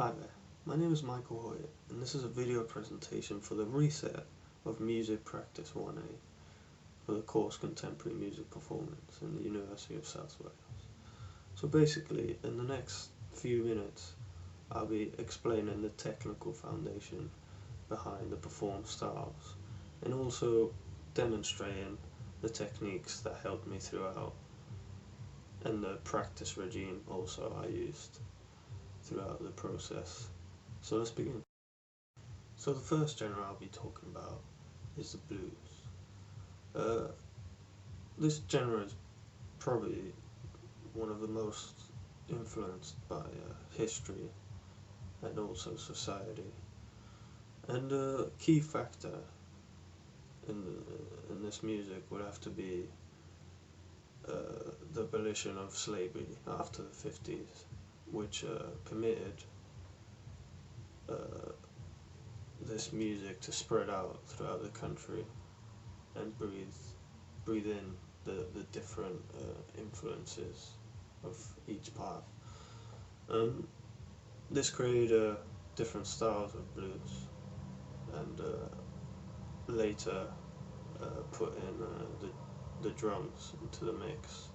Hi there, my name is Michael Hoyt, and this is a video presentation for the reset of Music Practice 1A for the course Contemporary Music Performance in the University of South Wales. So basically, in the next few minutes, I'll be explaining the technical foundation behind the performed styles, and also demonstrating the techniques that helped me throughout, and the practice regime also I used throughout the process. So let's begin. So the first genre I'll be talking about is the blues. This genre is probably one of the most influenced by history and also society. And a key factor in this music would have to be the abolition of slavery after the 50s, which permitted this music to spread out throughout the country and breathe in the different influences of each part. This created different styles of blues, and later put in the drums into the mix,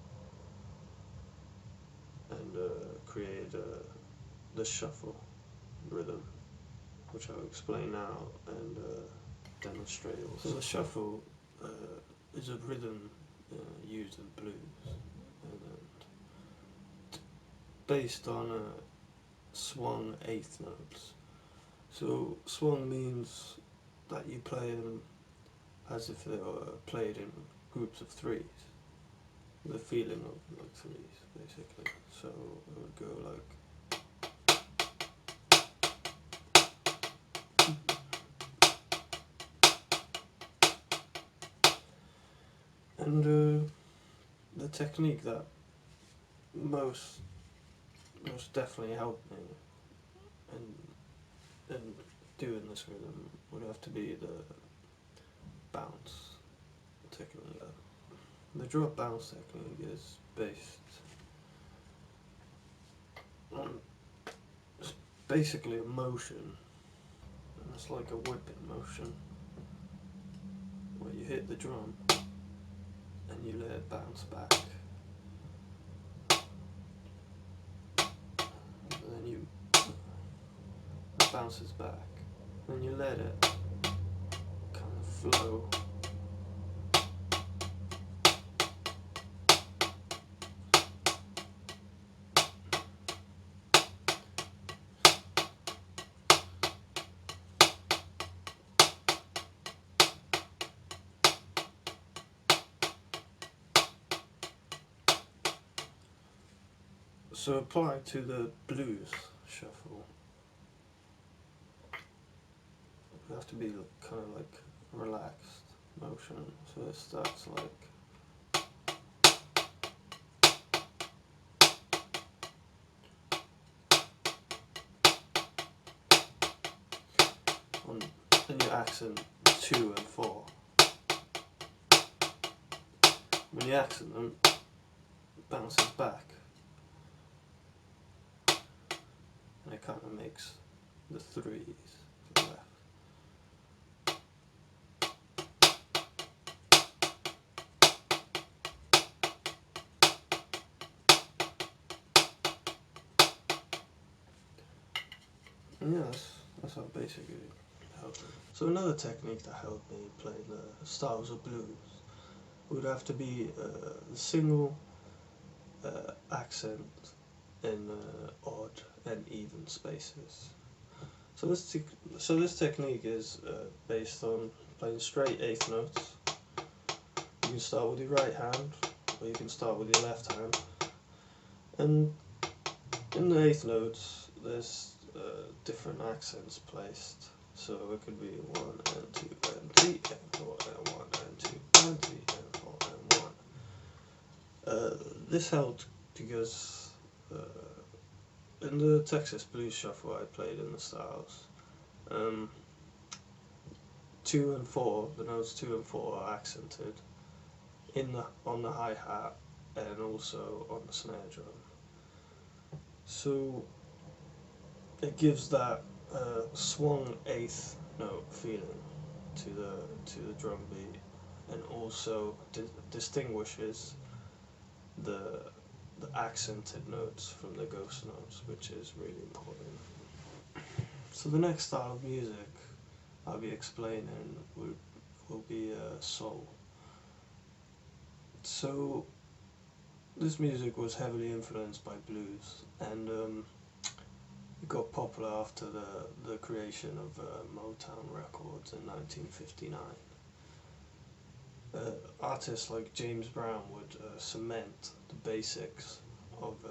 and created the shuffle rhythm, which I'll explain now and demonstrate also. So the shuffle is a rhythm used in blues, and based on swung eighth notes. So swung means that you play them as if they were played in groups of threes, the feeling of like threes basically. So it would go like. And the technique that most definitely helped me in doing this rhythm would have to be the bounce technique. The drop bounce technique is based on basically a motion, and it's like a whipping motion where you hit the drum and you let it bounce back, and then it bounces back, and you let it kind of flow. So applied to the blues shuffle, you have to be kind of like relaxed motion. So it starts like. Then you accent 2 and 4. When you accent them, it bounces back, and it kind of makes the threes to the left. And yeah, that's how basically it helped me. So another technique that helped me play the styles of blues would have to be the single accent in odd and even spaces. So this technique is based on playing straight eighth notes. You can start with your right hand, or you can start with your left hand. And in the eighth notes, there's different accents placed. So it could be 1 and 2 and 3 and 4 and 1 and 2 and 3 and 4 and 1. This helped because in the Texas Blues Shuffle I played in the styles, 2 and 4, the notes 2 and 4 are accented on the hi-hat and also on the snare drum. So it gives that swung eighth note feeling to the drum beat, and also distinguishes the accented notes from the ghost notes, which is really important. So the next style of music I'll be explaining will be soul. So this music was heavily influenced by blues, and it got popular after the creation of Motown Records in 1959. Artists like James Brown would cement the basics of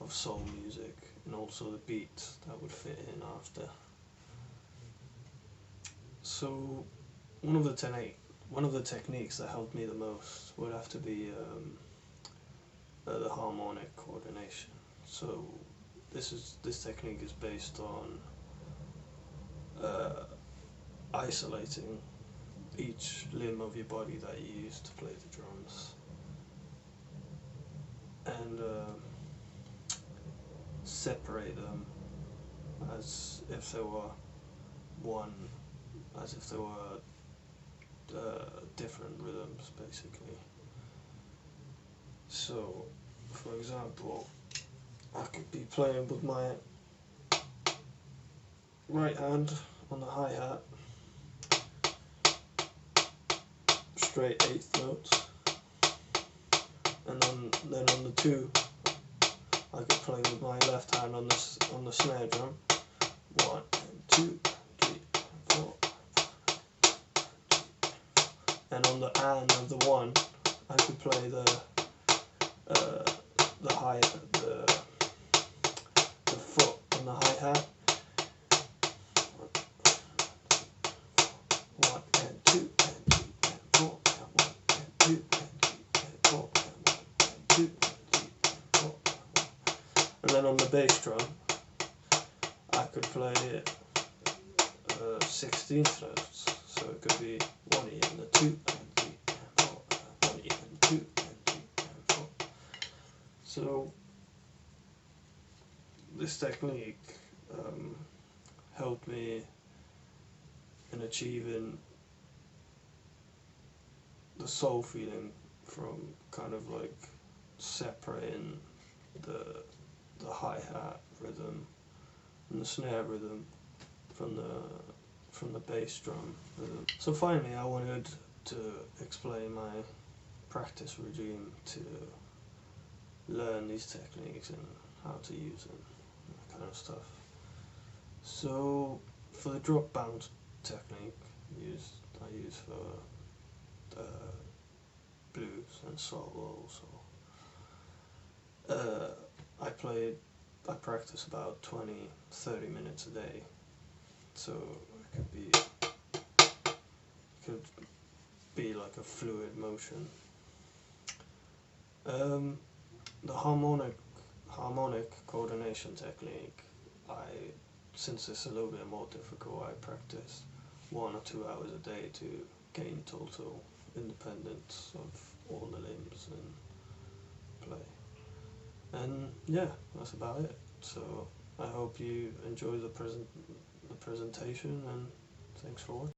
soul music, and also the beats that would fit in after. So one of the techniques that helped me the most would have to be the harmonic coordination. So this technique is based on isolating each limb of your body that you use to play the drums, and separate them as if they were one, as if they were different rhythms, basically. So, for example, I could be playing with my right hand on the hi-hat, straight eighth notes, and then on the two, I could play with my left hand on the snare drum. 1 and 2, 3, 4. And on the and of the one, I could play the foot on the hi-hat. 1 and 2 and 3 and 4 and 1 and 2 and 3 and 4 and 1 and 2 and 3 and 4. And then on the bass drum, I could play 16th notes, so it could be 1 E and the 2 and 3 and 4, 1 E and 2 and 3 and 4. So this technique helped me in achieving the soul feeling from kind of like separating the hi-hat rhythm and the snare rhythm from the bass drum rhythm. So finally, I wanted to explain my practice regime to learn these techniques and how to use them, that kind of stuff. So for the drop bounce technique I use for blues and soul also. I practice about 20-30 minutes a day, so it could be like a fluid motion. The harmonic coordination technique, since it's a little bit more difficult, I practice 1 or 2 hours a day to gain total independence of all the limbs and play. And yeah, that's about it. So I hope you enjoy the presentation, and thanks for watching.